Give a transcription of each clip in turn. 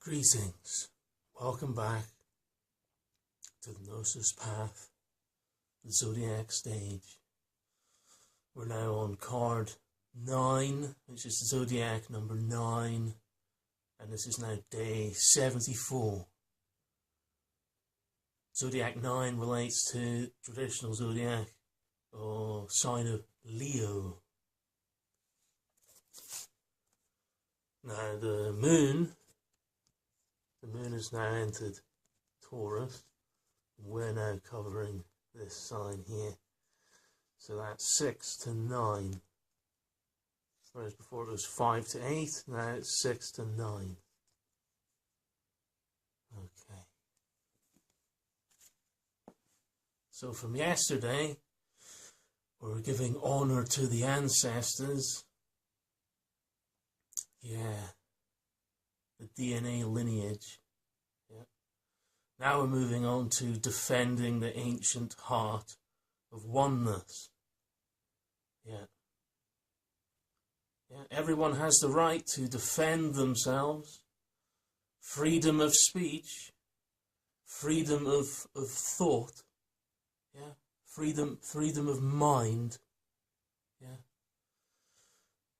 Greetings. Welcome back to the Gnosis Path, the Zodiac stage. We're now on card 9, which is Zodiac number 9, and this is now day 74. Zodiac 9 relates to traditional Zodiac, or sign of Leo. Now the moon has now entered Taurus, and we're now covering this sign here. So that's 6 to 9. Whereas before it was 5 to 8, now it's 6 to 9. Okay. So from yesterday, we were giving honor to the ancestors. Yeah. The DNA lineage. Yeah. Now we're moving on to defending the ancient heart of oneness. Yeah. Yeah. Everyone has the right to defend themselves. Freedom of speech. Freedom of thought. Yeah. Freedom of mind. Yeah.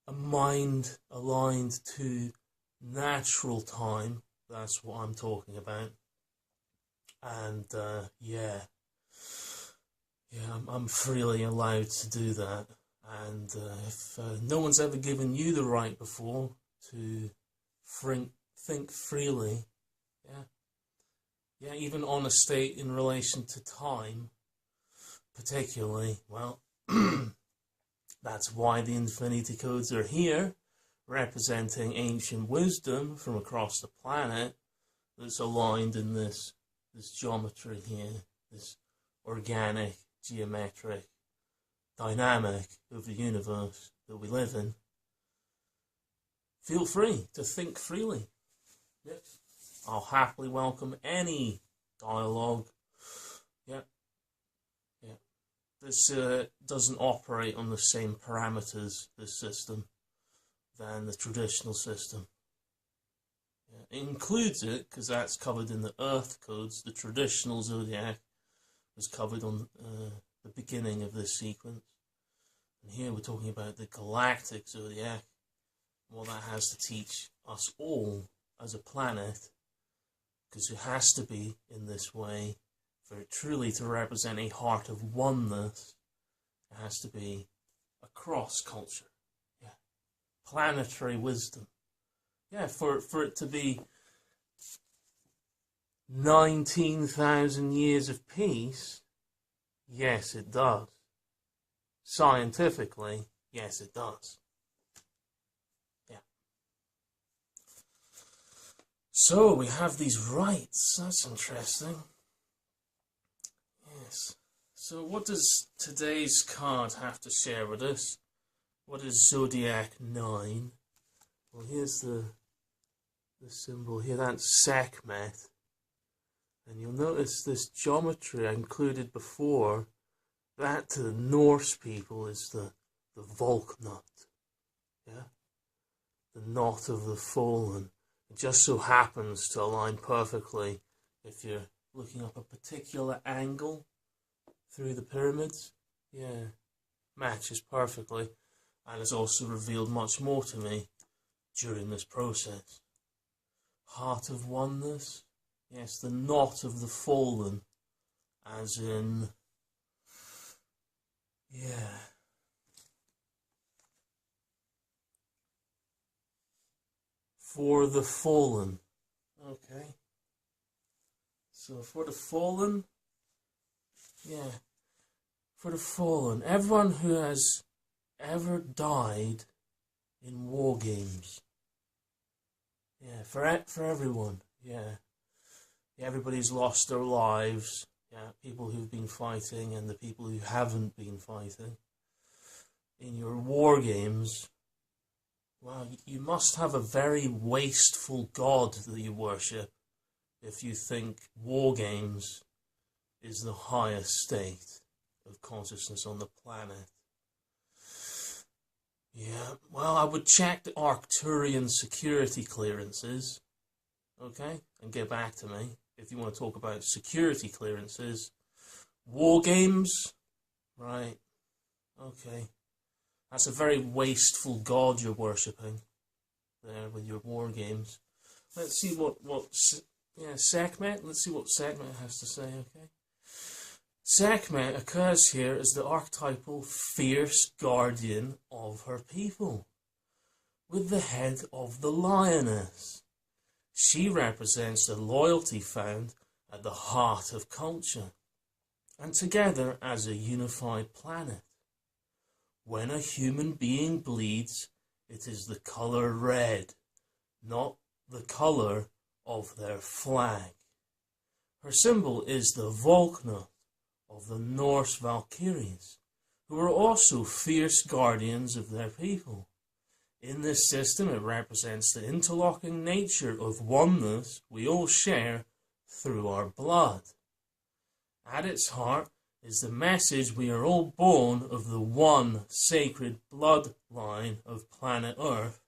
A mind aligned to natural time, that's what I'm talking about. And I'm freely allowed to do that. And if no one's ever given you the right before to think freely, even on a state in relation to time, particularly, well, that's why the infinity codes are here, representing ancient wisdom from across the planet that's aligned in this geometry here, this organic, geometric dynamic of the universe that we live in. Feel free to think freely. Yep. I'll happily welcome any dialogue. Yep. Yep. This doesn't operate on the same parameters, this system, than the traditional system. Yeah, it includes it because that's covered in the Earth codes. The traditional Zodiac was covered on the beginning of this sequence. And here we're talking about the galactic Zodiac, what that has to teach us all as a planet, because it has to be in this way for it truly to represent a heart of oneness. It has to be across culture. Planetary wisdom. Yeah, for it to be 19,000 years of peace, yes it does. Scientifically, yes it does. Yeah. So we have these rights, that's interesting. Yes. So what does today's card have to share with us? What is Zodiac 9? Well, here's the symbol here. That's SEKHMET. And you'll notice this geometry I included before. That to the Norse people is the Volknut. Yeah? The knot of the fallen. It just so happens to align perfectly if you're looking up a particular angle through the pyramids. Yeah. Matches perfectly. And has also revealed much more to me during this process. Heart of oneness. Yes, the knot of the fallen. As in, for the fallen. Okay. So for the fallen, for the fallen. Everyone who has ever died in war games. Yeah, for everyone. Yeah, everybody's lost their lives. Yeah, people who've been fighting and the people who haven't been fighting. In your war games, well, you must have a very wasteful god that you worship if you think war games is the highest state of consciousness on the planet. Yeah, well, I would check the Arcturian security clearances. okay, and get back to me if you want to talk about security clearances. War games, right, okay. That's a very wasteful god you're worshipping there with your war games. Let's see what SEKHMET, let's see what SEKHMET has to say, okay. SEKHMET occurs here as the archetypal fierce guardian of her people, with the head of the lioness. She represents the loyalty found at the heart of culture, and together as a unified planet. When a human being bleeds, it is the color red, not the color of their flag. Her symbol is the Volknot of the Norse Valkyries, who are also fierce guardians of their people. In this system, it represents the interlocking nature of oneness we all share through our blood. At its heart is the message we are all born of the one sacred bloodline of planet Earth,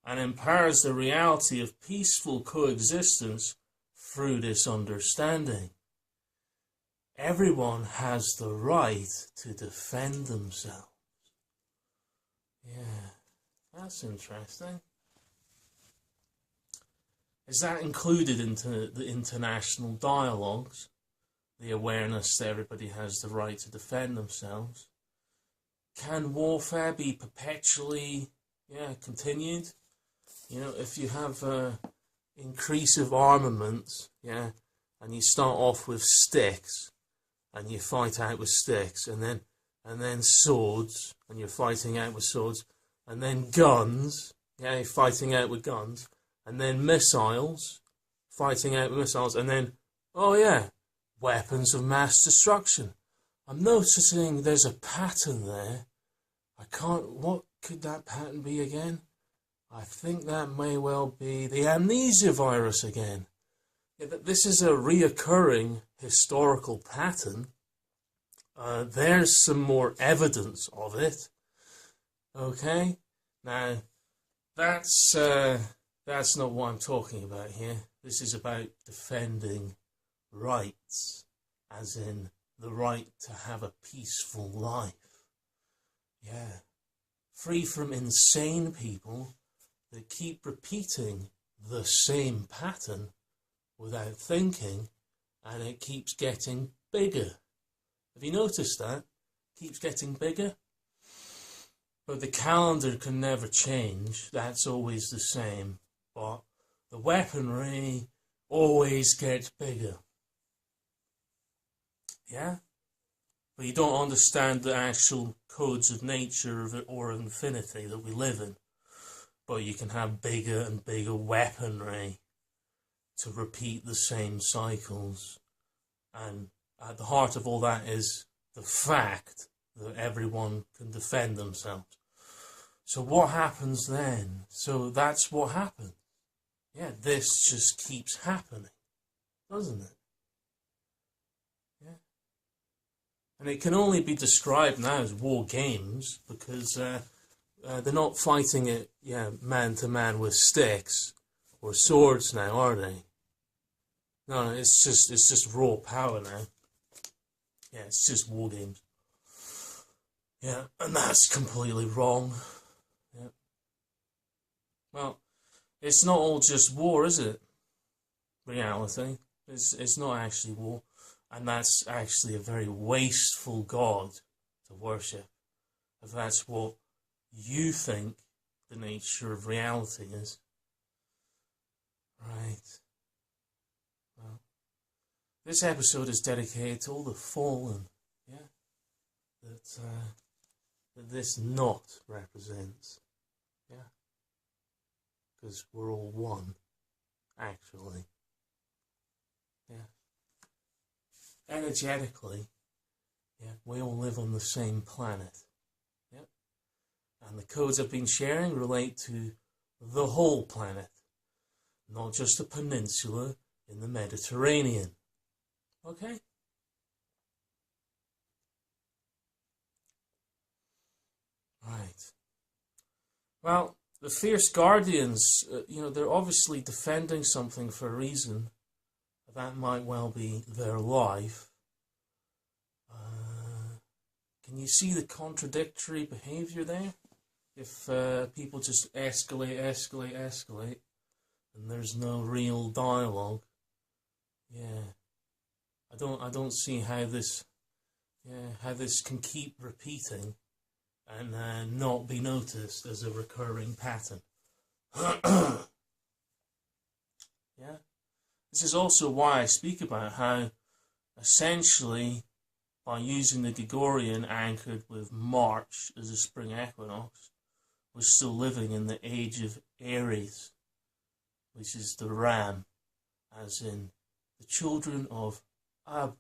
and empowers the reality of peaceful coexistence through this understanding. Everyone has the right to defend themselves. Yeah, that's interesting. Is that included into the international dialogues? The awareness that everybody has the right to defend themselves? Can warfare be perpetually continued? You know, if you have increase of armaments, and you start off with sticks, and you fight out with sticks, and then swords, and you're fighting out with swords, and then guns, you're fighting out with guns, and then missiles, fighting out with missiles, and then, weapons of mass destruction. I'm noticing there's a pattern there. What could that pattern be again? I think that may well be the amnesia virus again. This is a reoccurring historical pattern. There's some more evidence of it. Okay? Now, that's not what I'm talking about here. This is about defending rights, as in the right to have a peaceful life. Yeah. Free from insane people that keep repeating the same pattern without thinking, and it keeps getting bigger. Have you noticed that? Keeps getting bigger? But the calendar can never change. That's always the same. But the weaponry always gets bigger. Yeah? But you don't understand the actual codes of nature or infinity that we live in. But you can have bigger and bigger weaponry to repeat the same cycles. And at the heart of all that is the fact that everyone can defend themselves. So what happens then? So that's what happens. Yeah, this just keeps happening, doesn't it? Yeah. And it can only be described now as war games because they're not fighting it, man to man with sticks or swords now, are they? No, it's just raw power now. Yeah, it's just war games. Yeah, and that's completely wrong. Yeah. Well, it's not all just war, is it? Reality. It's not actually war. And that's actually a very wasteful God to worship. If that's what you think the nature of reality is. Right. Well, this episode is dedicated to all the fallen, that this knot represents. Yeah. Because we're all one, actually. Yeah. Energetically, we all live on the same planet. Yeah. And the codes I've been sharing relate to the whole planet, not just a peninsula in the Mediterranean. Okay? Right. Well, the fierce guardians, they're obviously defending something for a reason. That might well be their life. Can you see the contradictory behavior there? If people just escalate, and there's no real dialogue, I don't see how this can keep repeating and not be noticed as a recurring pattern. Yeah, this is also why I speak about how essentially, by using the Gregorian anchored with March as a spring equinox, we're still living in the age of Aries, which is the ram, as in the children of Abraham,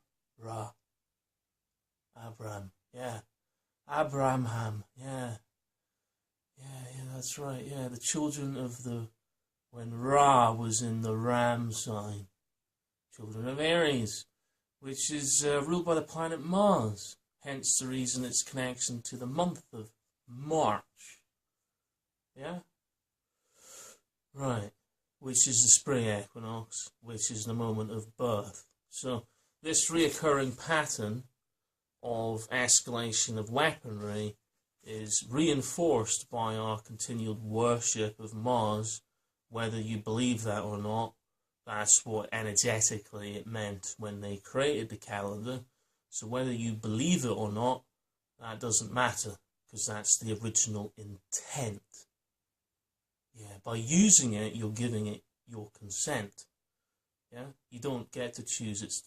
that's right, the children of when Ra was in the ram sign, children of Aries, which is ruled by the planet Mars, hence the reason its connection to the month of March, right, which is the spring equinox, which is the moment of birth. So this reoccurring pattern of escalation of weaponry is reinforced by our continued worship of Mars, whether you believe that or not. That's what energetically it meant when they created the calendar. So whether you believe it or not, that doesn't matter, because that's the original intent. By using it, you're giving it your consent. You don't get to choose its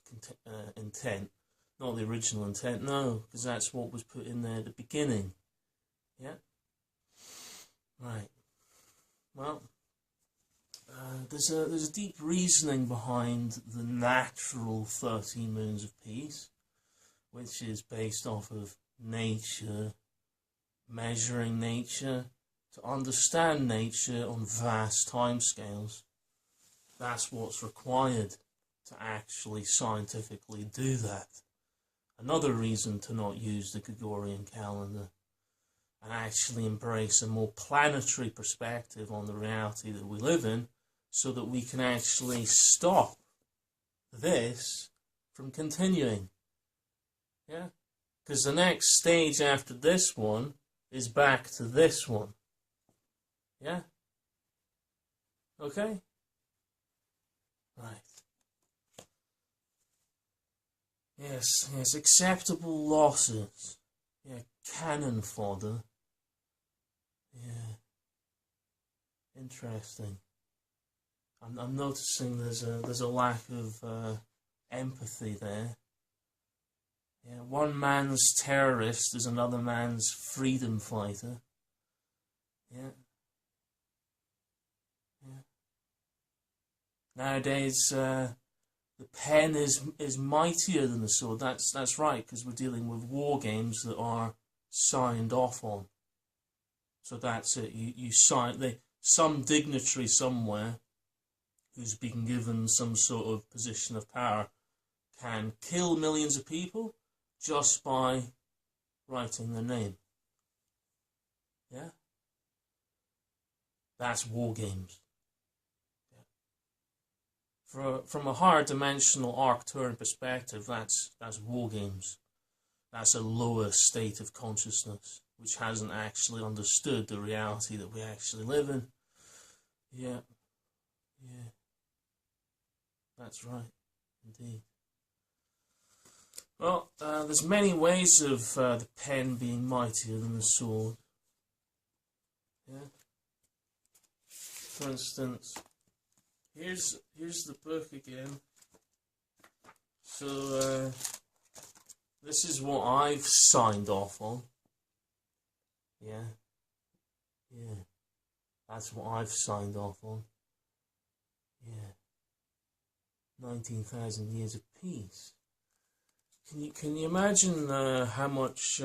intent, not the original intent, no, because that's what was put in there at the beginning. Right. Well, there's a deep reasoning behind the natural 13 moons of peace, which is based off of nature, measuring nature, to understand nature on vast timescales. That's what's required to actually scientifically do that. Another reason to not use the Gregorian calendar and actually embrace a more planetary perspective on the reality that we live in, so that we can actually stop this from continuing. Because the next stage after this one is back to this one. Okay? Right. Yes, acceptable losses. Cannon fodder. Interesting. I'm noticing there's a lack of empathy there. One man's terrorist is another man's freedom fighter. Nowadays, the pen is mightier than the sword. That's right, because we're dealing with war games that are signed off on. So that's it. You sign. Some dignitary somewhere who's been given some sort of position of power can kill millions of people just by writing their name. That's war games. From a higher dimensional Arcturian perspective, that's war games. That's a lower state of consciousness, which hasn't actually understood the reality that we actually live in. That's right, indeed. Well, there's many ways of the pen being mightier than the sword. For instance, here's the book again. So this is what I've signed off on. That's what I've signed off on. 19,000 years of peace. Can you imagine how much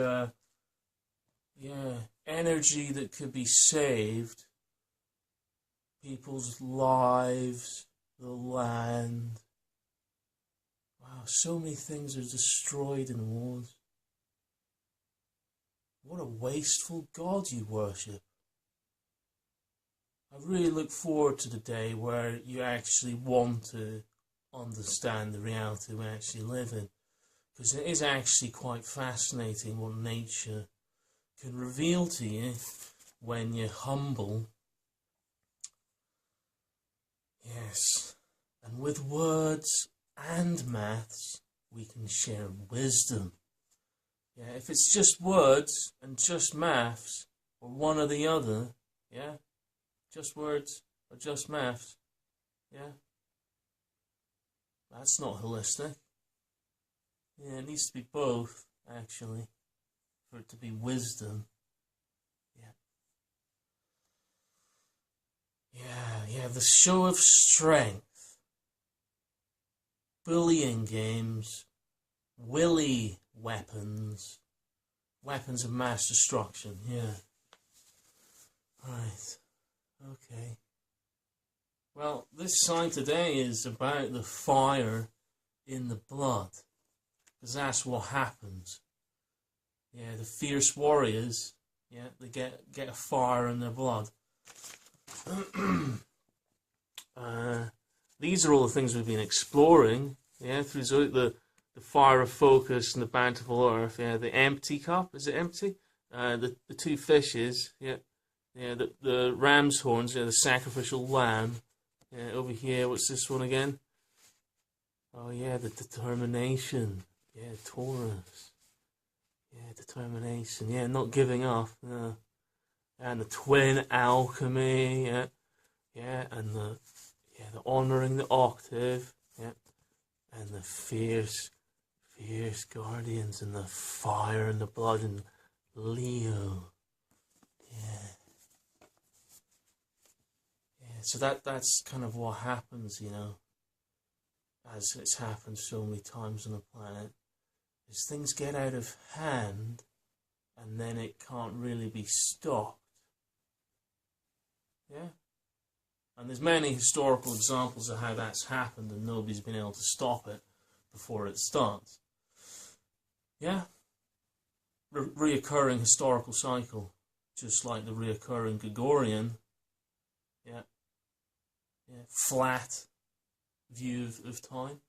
energy that could be saved? People's lives, the land. Wow, so many things are destroyed in wars. What a wasteful God you worship. I really look forward to the day where you actually want to understand the reality we actually live in. Because it is actually quite fascinating what nature can reveal to you when you're humble. Yes, and with words and maths, we can share wisdom. Yeah, if it's just words and just maths, or one or the other, yeah, just words or just maths, yeah, that's not holistic. Yeah, it needs to be both, actually, for it to be wisdom. Yeah, the show of strength, bullying games, willy weapons, weapons of mass destruction, yeah. Right, okay. Well, this sign today is about the fire in the blood, because that's what happens. Yeah, the fierce warriors, yeah, they get a fire in their blood. These are all the things we've been exploring, yeah, through the fire of focus and the bountiful earth, yeah, the empty cup, is it empty? The two fishes, yeah, the ram's horns, yeah, the sacrificial lamb, yeah, over here, what's this one again? Oh yeah, the determination, yeah, Taurus, yeah, determination, yeah, not giving up, no. And the twin alchemy, yeah, and the honouring the octave, yeah, and the fierce guardians and the fire and the blood and Leo, yeah. So that's kind of what happens, you know, as it's happened so many times on the planet, is things get out of hand, and then it can't really be stopped. Yeah? And there's many historical examples of how that's happened and nobody's been able to stop it before it starts. Yeah? Reoccurring historical cycle, just like the reoccurring Gregorian, yeah, flat view of time.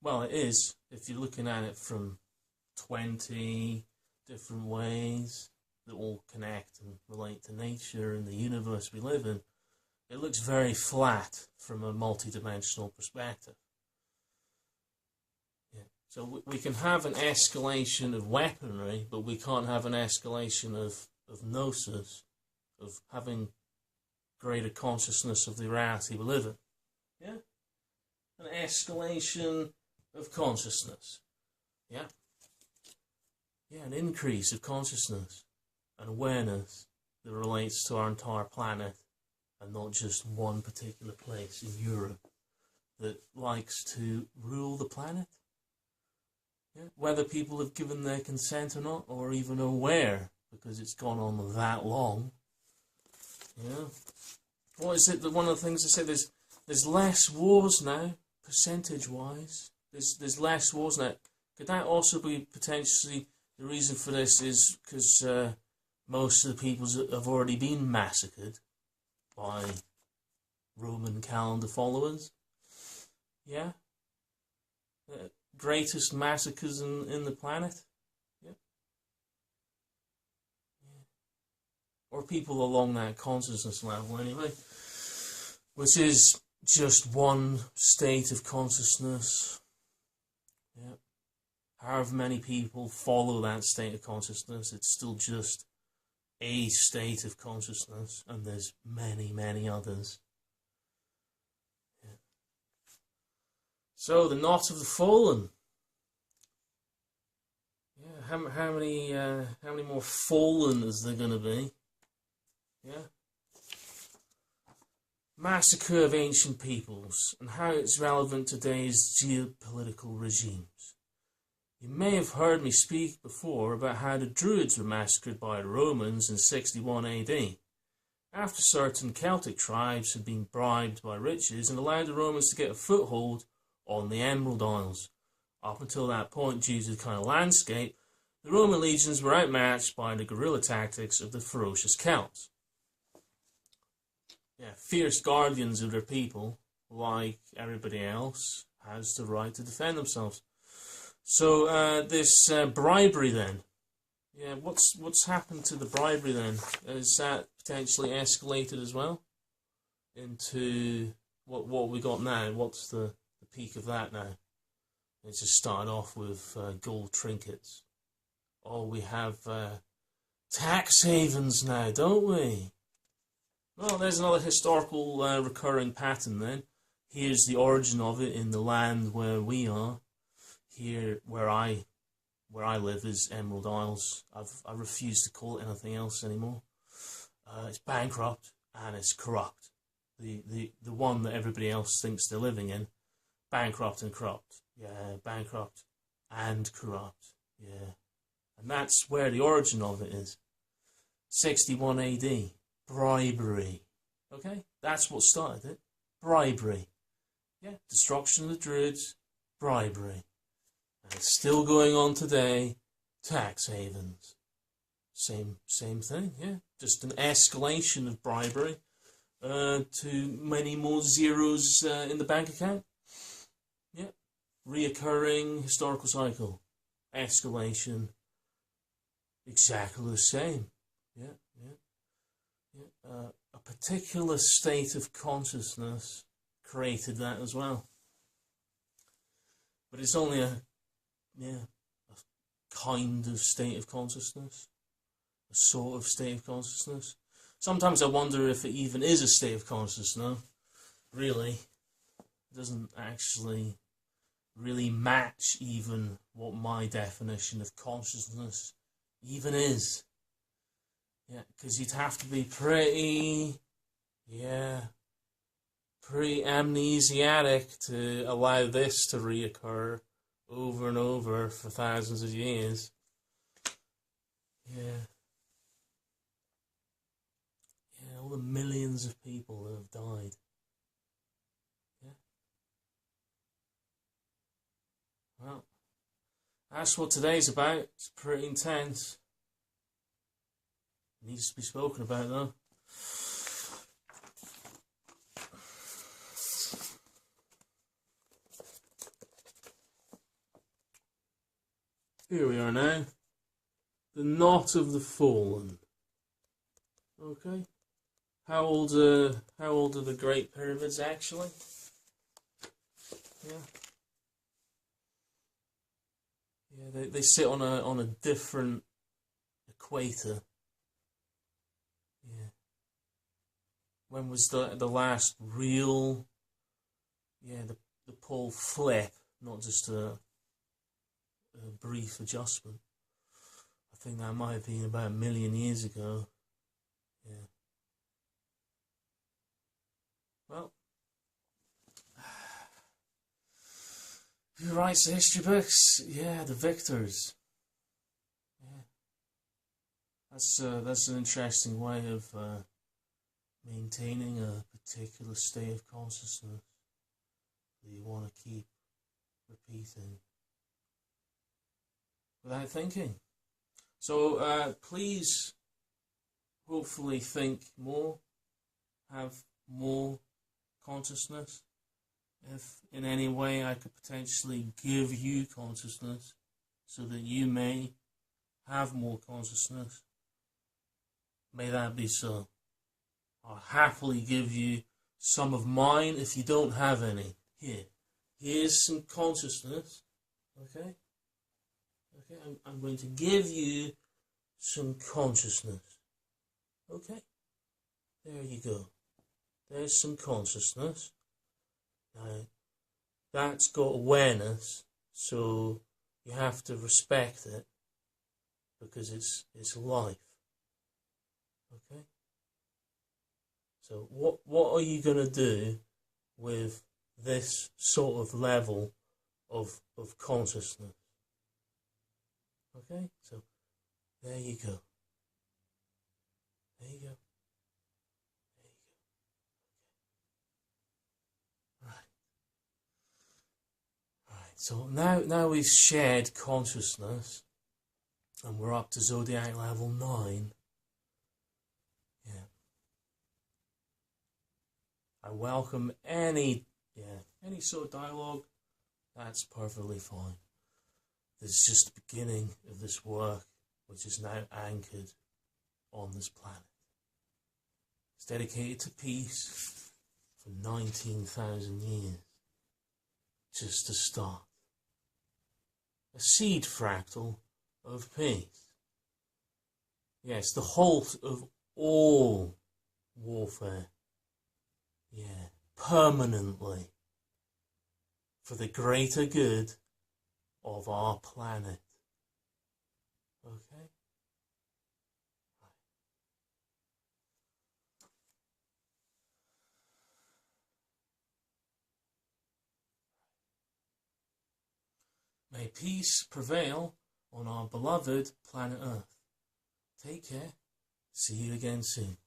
Well, it is, if you're looking at it from 20 different ways that all connect and relate to nature and the universe we live in, it looks very flat from a multidimensional perspective. Yeah. So we can have an escalation of weaponry, but we can't have an escalation of gnosis, of having greater consciousness of the reality we live in. Yeah? An escalation of consciousness. Yeah? Yeah, an increase of consciousness and awareness that relates to our entire planet and not just one particular place in Europe that likes to rule the planet. Yeah? Whether people have given their consent or not, or even aware, because it's gone on that long. Yeah. What is it that one of the things I said, there's less wars now, percentage-wise. There's less wars now. Could that also be potentially the reason for this is because most of the peoples have already been massacred by Roman calendar followers? Yeah? Greatest massacres in the planet? Yeah. Or people along that consciousness level anyway, which is just one state of consciousness. Yeah. However many people follow that state of consciousness, it's still just a state of consciousness, and there's many, many others. Yeah. So the knot of the fallen. Yeah, how many more fallen is there going to be? Yeah. Massacre of ancient peoples and how it's relevant to today's geopolitical regimes. You may have heard me speak before about how the Druids were massacred by the Romans in 61 AD, after certain Celtic tribes had been bribed by riches and allowed the Romans to get a foothold on the Emerald Isles. Up until that point, due to the kind of landscape, the Roman legions were outmatched by the guerrilla tactics of the ferocious Celts. fierce guardians of their people, like everybody else, has the right to defend themselves. So this bribery then, what's happened to the bribery then? Is that potentially escalated as well into what we got now? What's the peak of that now? It just started off with gold trinkets. Oh, we have tax havens now, don't we? Well, there's another historical recurring pattern then. Here's the origin of it in the land where we are. Here, where I live, is Emerald Isles. I refuse to call it anything else anymore. It's bankrupt and it's corrupt. The one that everybody else thinks they're living in, bankrupt and corrupt. Yeah, bankrupt and corrupt. Yeah, and that's where the origin of it is. 61 AD, bribery. Okay, that's what started it. Bribery. Yeah, destruction of the Druids, bribery. And it's still going on today. Tax havens. Same thing, yeah. Just an escalation of bribery to many more zeros in the bank account. Yeah. Reoccurring historical cycle. Escalation. Exactly the same. Yeah. A particular state of consciousness created that as well. But it's only a kind of state of consciousness, a sort of state of consciousness. Sometimes I wonder if it even is a state of consciousness. Really, it doesn't actually really match even what my definition of consciousness even is. Yeah, because you'd have to be pretty amnesiac to allow this to reoccur over and over for thousands of years. Yeah, all the millions of people that have died. Yeah. Well, that's what today's about. It's pretty intense. It needs to be spoken about, though. Here we are now. The Knot of the Fallen. Okay. How old are the Great Pyramids actually? Yeah. Yeah, they sit on a different equator. Yeah. When was the last real the pole flip, not just a brief adjustment? I think that might have been about 1 million years ago. Yeah. Well, who writes the history books? Yeah, the victors. Yeah. That's an interesting way of maintaining a particular state of consciousness that you want to keep repeating without thinking. So please, hopefully think more, have more consciousness. If in any way I could potentially give you consciousness so that you may have more consciousness, may that be so. I'll happily give you some of mine if you don't have any. Here's some consciousness. Okay, I'm going to give you some consciousness. Okay, there you go. There's some consciousness. Now, that's got awareness, so you have to respect it because it's life. Okay? So what are you going to do with this sort of level of consciousness? Okay? So there you go. There you go. So now we've shared consciousness, and we're up to Zodiac level 9. Yeah. I welcome any sort of dialogue. That's perfectly fine. This is just the beginning of this work, which is now anchored on this planet. It's dedicated to peace for 19,000 years. Just to start. A seed fractal of peace. Yes, the halt of all warfare. Yeah, permanently. For the greater good of our planet. Okay? May peace prevail on our beloved planet Earth. Take care. See you again soon.